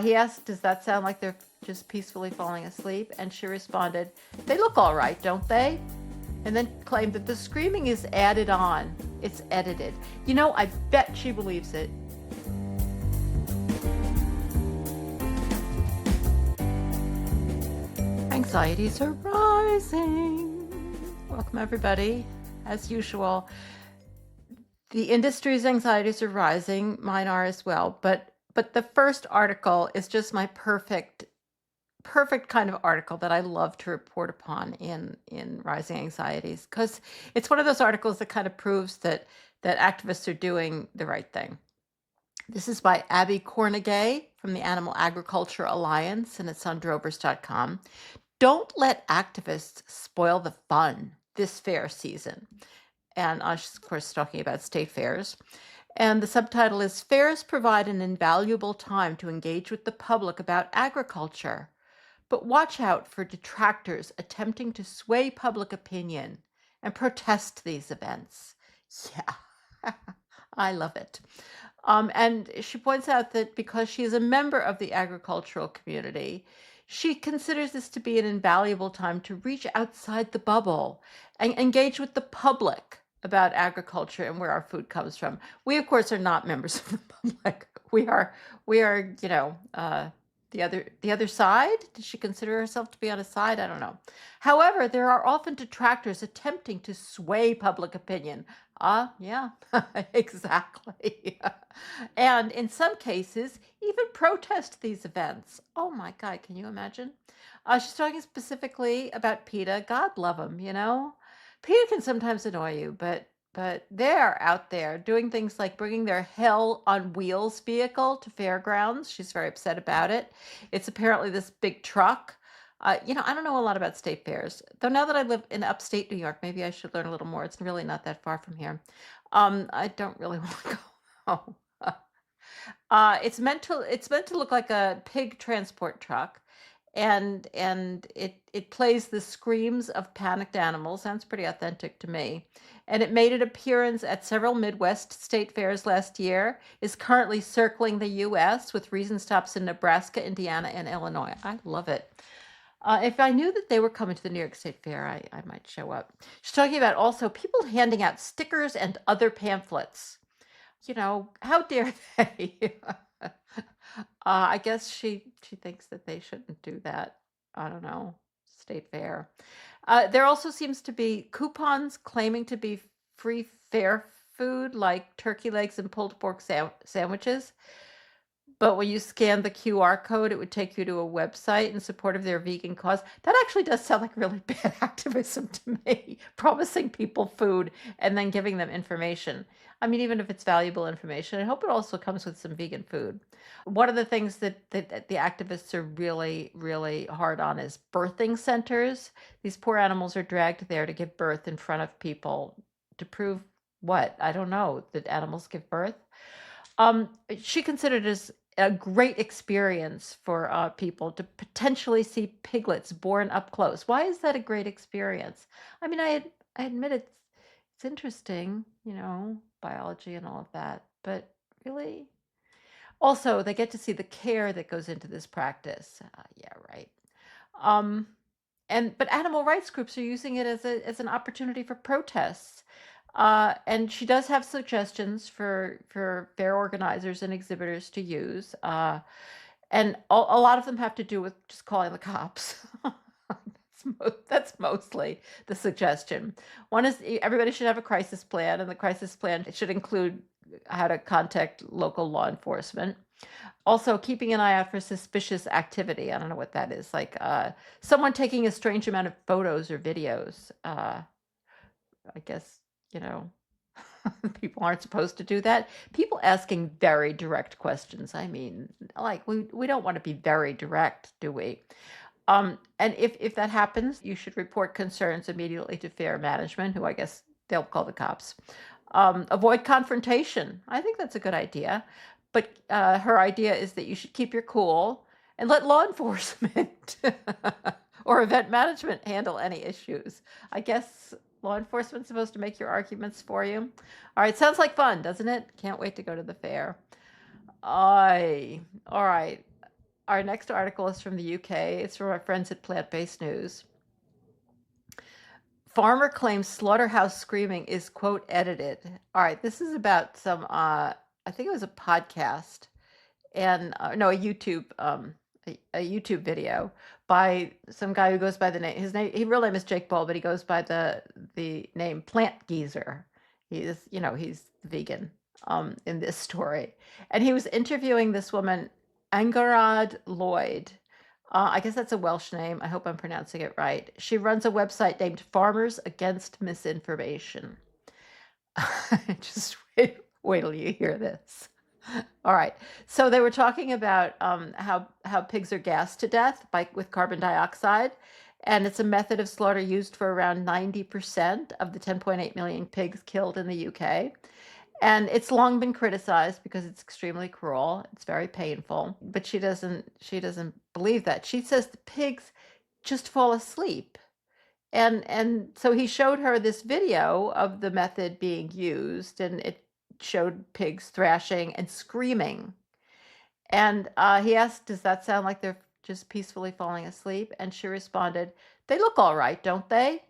He asked, does that sound like they're just peacefully falling asleep? And she responded, they look all right, don't they? And then claimed that the screaming is added on. It's edited. I bet she believes it. Anxieties are rising. Welcome, everybody. As usual, the industry's anxieties are rising. Mine are as well. But the first article is just my perfect kind of article that I love to report upon in Rising Anxieties, because it's one of those articles that kind of proves that activists are doing the right thing. This is by Abby Cornegay from the Animal Agriculture Alliance, and it's on drovers.com. Don't let activists spoil the fun this fair season. And she's, of course, talking about state fairs. And the subtitle is Fairs Provide an Invaluable Time to Engage with the Public About Agriculture. But watch out for detractors attempting to sway public opinion and protest these events. Yeah, I love it. And she points out that because she is a member of the agricultural community, she considers this to be an invaluable time to reach outside the bubble and engage with the public about agriculture and where our food comes from. We, of course, are not members of the public. We are, the other side. Does she consider herself to be on a side? I don't know. However, there are often detractors attempting to sway public opinion. Yeah, exactly. And in some cases, even protest these events. Oh my God, can you imagine? She's talking specifically about PETA. God love him, PETA can sometimes annoy you, but they're out there doing things like bringing their Hell on Wheels vehicle to fairgrounds. She's very upset about it. It's apparently this big truck. I don't know a lot about state fairs, though now that I live in upstate New York, maybe I should learn a little more. It's really not that far from here. I don't really want to go. It's meant to look like a pig transport truck, and it plays the screams of panicked animals. Sounds pretty authentic to me. And it made an appearance at several Midwest state fairs last year. Is currently circling the U.S. with recent stops in Nebraska, Indiana, and Illinois. I love it. If I knew that they were coming to the New York State Fair, I might show up. She's talking about also people handing out stickers and other pamphlets. How dare they? I guess she thinks that they shouldn't do that. I don't know. State fair. There also seems to be coupons claiming to be free fair food, like turkey legs and pulled pork sandwiches. But when you scan the QR code, it would take you to a website in support of their vegan cause. That actually does sound like really bad activism to me, promising people food and then giving them information. I mean, even if it's valuable information, I hope it also comes with some vegan food. One of the things that the activists are really, really hard on is birthing centers. These poor animals are dragged there to give birth in front of people to prove what? I don't know, that animals give birth. She considered it as a great experience for people to potentially see piglets born up close. Why is that a great experience? I mean, I admit it's interesting, biology and all of that, but really, also they get to see the care that goes into this practice. Yeah, right. Um, but animal rights groups are using it as an opportunity for protests. And she does have suggestions for fair organizers and exhibitors to use. And a lot of them have to do with just calling the cops. That's mostly the suggestion. One is everybody should have a crisis plan, and the crisis plan should include how to contact local law enforcement. Also, keeping an eye out for suspicious activity. I don't know what that is. Like someone taking a strange amount of photos or videos. I guess, people aren't supposed to do that. People asking very direct questions. I mean, like we don't want to be very direct, do we? And if that happens, you should report concerns immediately to fair management, who I guess they'll call the cops. Avoid confrontation. I think that's a good idea. But her idea is that you should keep your cool and let law enforcement or event management handle any issues. I guess law enforcement's supposed to make your arguments for you. All right, sounds like fun, doesn't it? Can't wait to go to the fair. All right. Our next article is from the UK. It's from our friends at Plant-Based News. Farmer claims slaughterhouse screaming is, quote, edited. All right, this is about some, I think it was a podcast and no, a YouTube video by some guy who goes by the name. His real name is Jake Bull, but he goes by the name Plant Geezer. He's vegan in this story, and he was interviewing this woman, Angarad Lloyd. I guess that's a Welsh name. I hope I'm pronouncing it right. She runs a website named Farmers Against Misinformation. Just wait till you hear this. All right. So they were talking about how pigs are gassed to death with carbon dioxide, and it's a method of slaughter used for around 90% of the 10.8 million pigs killed in the UK. And it's long been criticized because it's extremely cruel. It's very painful, but she doesn't believe that. She says the pigs just fall asleep. And so he showed her this video of the method being used, and it showed pigs thrashing and screaming. And he asked, "Does that sound like they're just peacefully falling asleep?" And she responded, "They look all right, don't they?"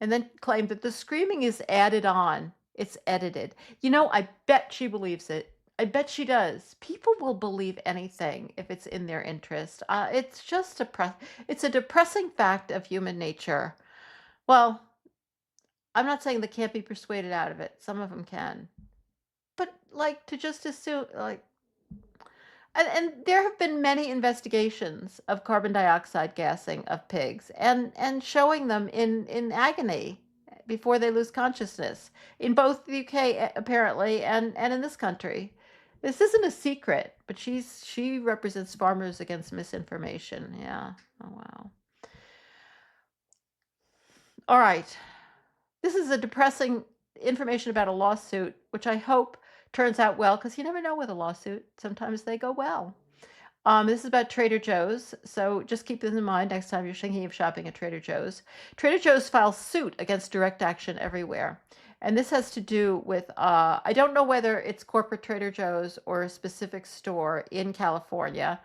And then claimed that the screaming is added on. It's edited. I bet she believes it. I bet she does. People will believe anything if it's in their interest. It's a depressing fact of human nature. Well, I'm not saying they can't be persuaded out of it. Some of them can. But to just assume and there have been many investigations of carbon dioxide gassing of pigs and showing them in agony before they lose consciousness in both the UK apparently and in this country. This isn't a secret, but she represents Farmers Against Misinformation. Yeah. Oh wow. All right. This is a depressing information about a lawsuit, which I hope turns out well, because you never know with a lawsuit. Sometimes they go well. This is about Trader Joe's, so just keep this in mind next time you're thinking of shopping at Trader Joe's. Trader Joe's files suit against Direct Action Everywhere. And this has to do with, I don't know whether it's corporate Trader Joe's or a specific store in California,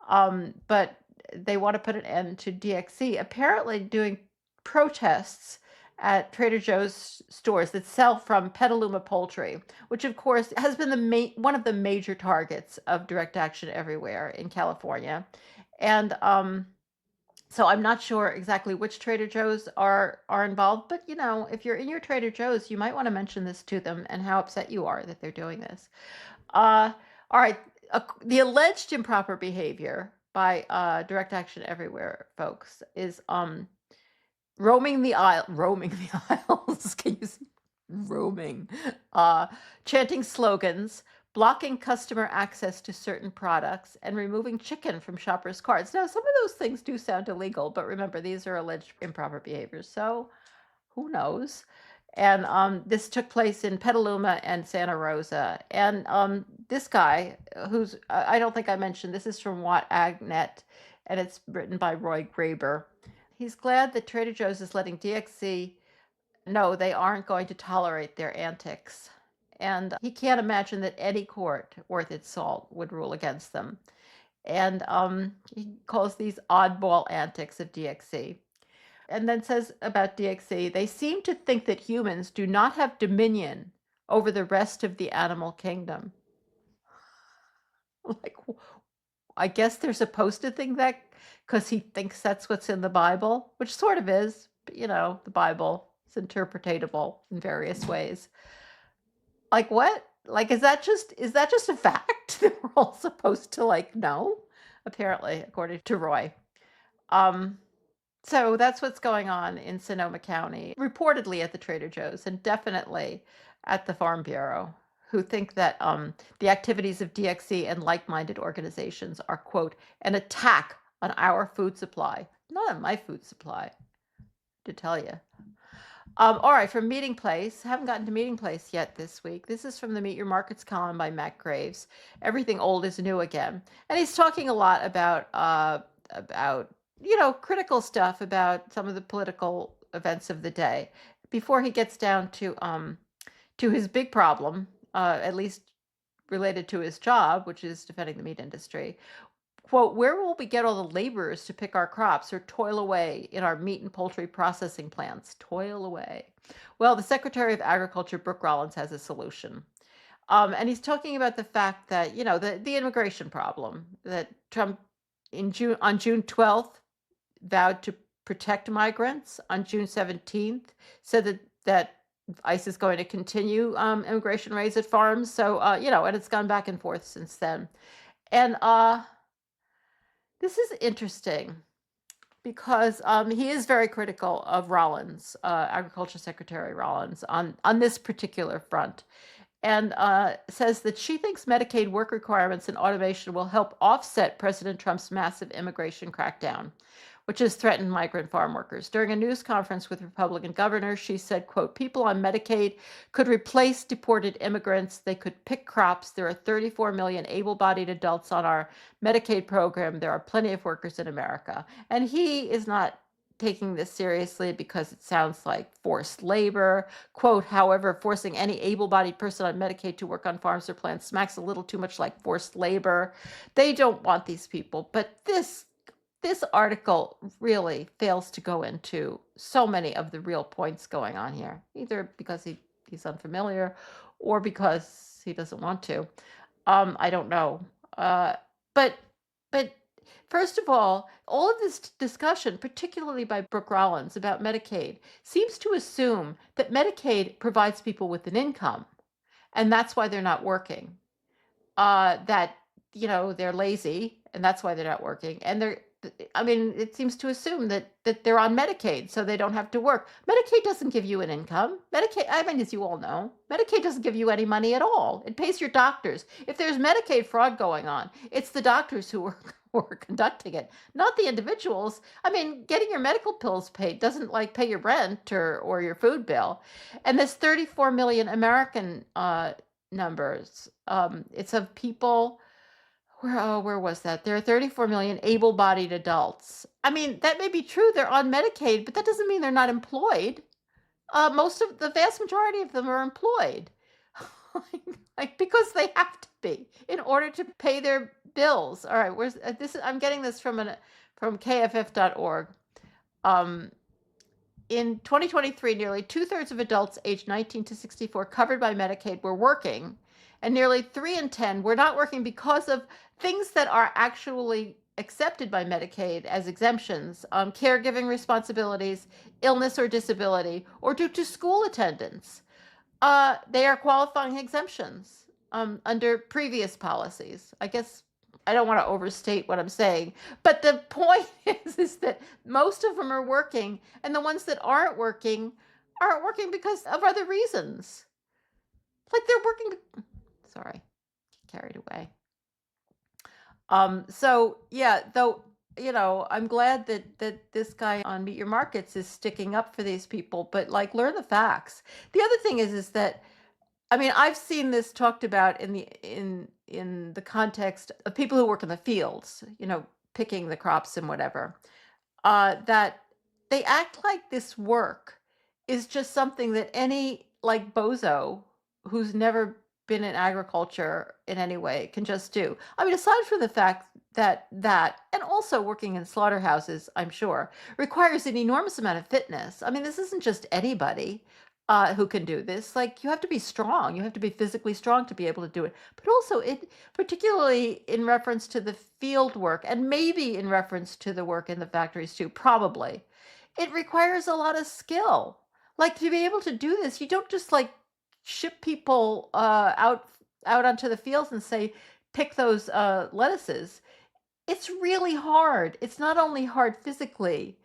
but they want to put an end to DXC, apparently doing protests at Trader Joe's stores that sell from Petaluma Poultry, which of course has been one of the major targets of Direct Action Everywhere in California. And so I'm not sure exactly which Trader Joe's are involved, but if you're in your Trader Joe's, you might want to mention this to them and how upset you are that they're doing this. All right, the alleged improper behavior by Direct Action Everywhere folks is roaming the aisles. Can you see? Roaming, chanting slogans, blocking customer access to certain products, and removing chicken from shoppers' carts. Now, some of those things do sound illegal, but remember, these are alleged improper behaviors, so who knows? And this took place in Petaluma and Santa Rosa. And this guy, who's, I don't think I mentioned, this is from WhatAgNet, and it's written by Roy Graber. He's glad that Trader Joe's is letting DXC know they aren't going to tolerate their antics. And he can't imagine that any court worth its salt would rule against them. And he calls these oddball antics of DXC. And then says about DXC, they seem to think that humans do not have dominion over the rest of the animal kingdom. Like, I guess they're supposed to think that because he thinks that's what's in the Bible, which sort of is, but the Bible is interpretable in various ways. Like what? Like, is that just a fact that we're all supposed to know? Apparently, according to Roy. So that's what's going on in Sonoma County, reportedly at the Trader Joe's and definitely at the Farm Bureau, who think that the activities of DXC and like-minded organizations are, quote, an attack on our food supply. Not on my food supply, to tell you. All right, from Meeting Place. Haven't gotten to Meeting Place yet this week. This is from the Meet Your Markets column by Matt Graves. Everything old is new again. And he's talking a lot about critical stuff about some of the political events of the day before he gets down to his big problem, at least related to his job, which is defending the meat industry, quote, where will we get all the laborers to pick our crops or toil away in our meat and poultry processing plants? Toil away. Well, the Secretary of Agriculture, Brooke Rollins, has a solution. And he's talking about the fact that, the immigration problem that Trump on June 12th vowed to protect migrants. On June 17th, said that ICE is going to continue immigration raids at farms. So, and it's gone back and forth since then. And this is interesting because he is very critical of Rollins, Agriculture Secretary Rollins, on this particular front, and says that she thinks Medicaid work requirements and automation will help offset President Trump's massive immigration crackdown, which has threatened migrant farm workers. During a news conference with Republican governors, she said, quote, people on Medicaid could replace deported immigrants. They could pick crops. There are 34 million able-bodied adults on our Medicaid program. There are plenty of workers in America. And he is not taking this seriously because it sounds like forced labor. Quote, however, forcing any able-bodied person on Medicaid to work on farms or plants smacks a little too much like forced labor. They don't want these people. But this article really fails to go into so many of the real points going on here, either because he's unfamiliar or because he doesn't want to. I don't know. But first of all of this discussion, particularly by Brooke Rollins about Medicaid, seems to assume that Medicaid provides people with an income, and that's why they're not working. That they're lazy, and that's why they're not working. And it seems to assume that they're on Medicaid, so they don't have to work. Medicaid doesn't give you an income. Medicaid, as you all know, Medicaid doesn't give you any money at all. It pays your doctors. If there's Medicaid fraud going on, it's the doctors who are conducting it, not the individuals. Getting your medical bills paid doesn't pay your rent or your food bill. And this 34 million American numbers, it's of people. Where was that? There are 34 million able-bodied adults. That may be true. They're on Medicaid, but that doesn't mean they're not employed. The vast majority of them are employed, because they have to be in order to pay their bills. All right, where's this? I'm getting this from KFF.org. In 2023, nearly 2/3 of adults aged 19 to 64 covered by Medicaid were working, and nearly 3 in 10 were not working because of things that are actually accepted by Medicaid as exemptions, caregiving responsibilities, illness or disability, or due to school attendance. They are qualifying exemptions under previous policies. I guess I don't want to overstate what I'm saying, but the point is that most of them are working, and the ones that aren't working because of other reasons. They're working. Sorry, carried away. So yeah, though, I'm glad that this guy on Meet Your Markets is sticking up for these people, but learn the facts. The other thing is that I've seen this talked about in the context of people who work in the fields, picking the crops and whatever, that they act like this work is just something that any bozo who's never been in agriculture in any way can just do. Aside from the fact that and also working in slaughterhouses, I'm sure, requires an enormous amount of fitness. This isn't just anybody who can do this. You have to be strong. You have to be physically strong to be able to do it. But also, particularly in reference to the field work, and maybe in reference to the work in the factories too, probably, it requires a lot of skill. To be able to do this, you don't just ship people out onto the fields and say, pick those lettuces. It's really hard. It's not only hard physically.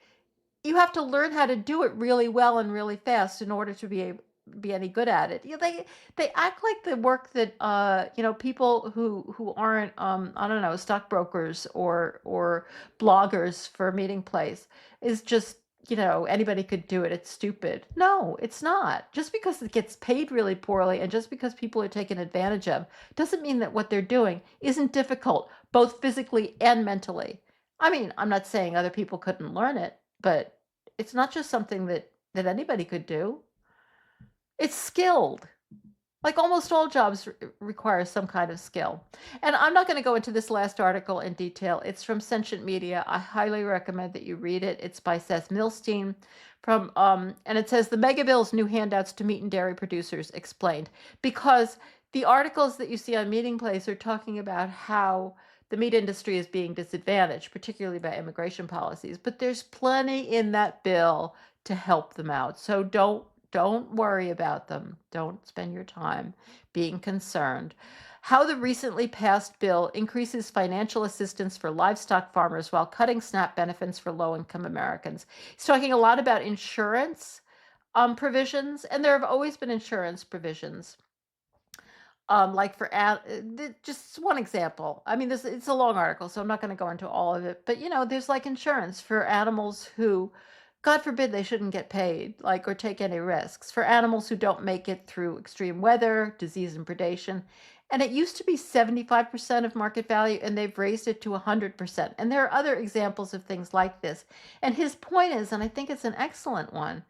You have to learn how to do it really well and really fast in order to be any good at it. They act like the work that people who aren't I don't know, stockbrokers or bloggers for Meeting Place is just anybody could do it. It's stupid. No, it's not. Just because it gets paid really poorly and just because people are taken advantage of doesn't mean that what they're doing isn't difficult, both physically and mentally. I'm not saying other people couldn't learn it, but it's not just something that anybody could do. It's skilled. Like almost all jobs require some kind of skill. And I'm not going to go into this last article in detail. It's from Sentient Media. I highly recommend that you read it. It's by Seth Milstein and it says the mega bill's new handouts to meat and dairy producers explained, because the articles that you see on Meeting Place are talking about how the meat industry is being disadvantaged, particularly by immigration policies, but there's plenty in that bill to help them out. So don't worry about them. Don't spend your time being concerned. How the recently passed bill increases financial assistance for livestock farmers while cutting SNAP benefits for low-income Americans. He's talking a lot about insurance provisions, and there have always been insurance provisions. Like for just one example. I mean, it's a long article, so I'm not going to go into all of it. But there's like insurance for animals who, God forbid, they shouldn't get paid, like, or take any risks. For animals who don't make it through extreme weather, disease, and predation. And it used to be 75% of market value, and they've raised it to 100%. And there are other examples of things like this. And his point is, and I think it's an excellent one,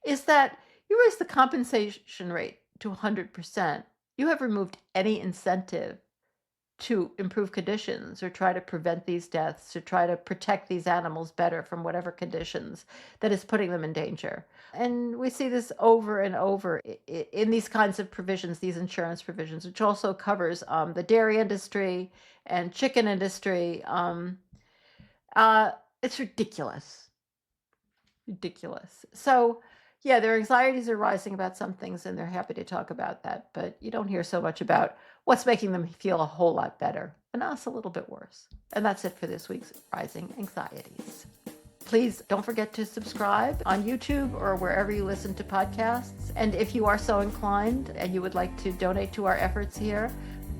is that you raise the compensation rate to 100%. You have removed any incentive to improve conditions or try to prevent these deaths, to try to protect these animals better from whatever conditions that is putting them in danger. And we see this over and over in these kinds of provisions, these insurance provisions, which also covers the dairy industry and chicken industry. It's ridiculous. Ridiculous. So, yeah, their anxieties are rising about some things, and they're happy to talk about that. But you don't hear so much about what's making them feel a whole lot better, and us a little bit worse. And that's it for this week's Rising Anxieties. Please don't forget to subscribe on YouTube or wherever you listen to podcasts. And if you are so inclined and you would like to donate to our efforts here,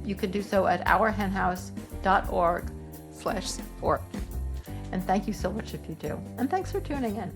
you can do so at ourhenhouse.org/support. And thank you so much if you do. And thanks for tuning in.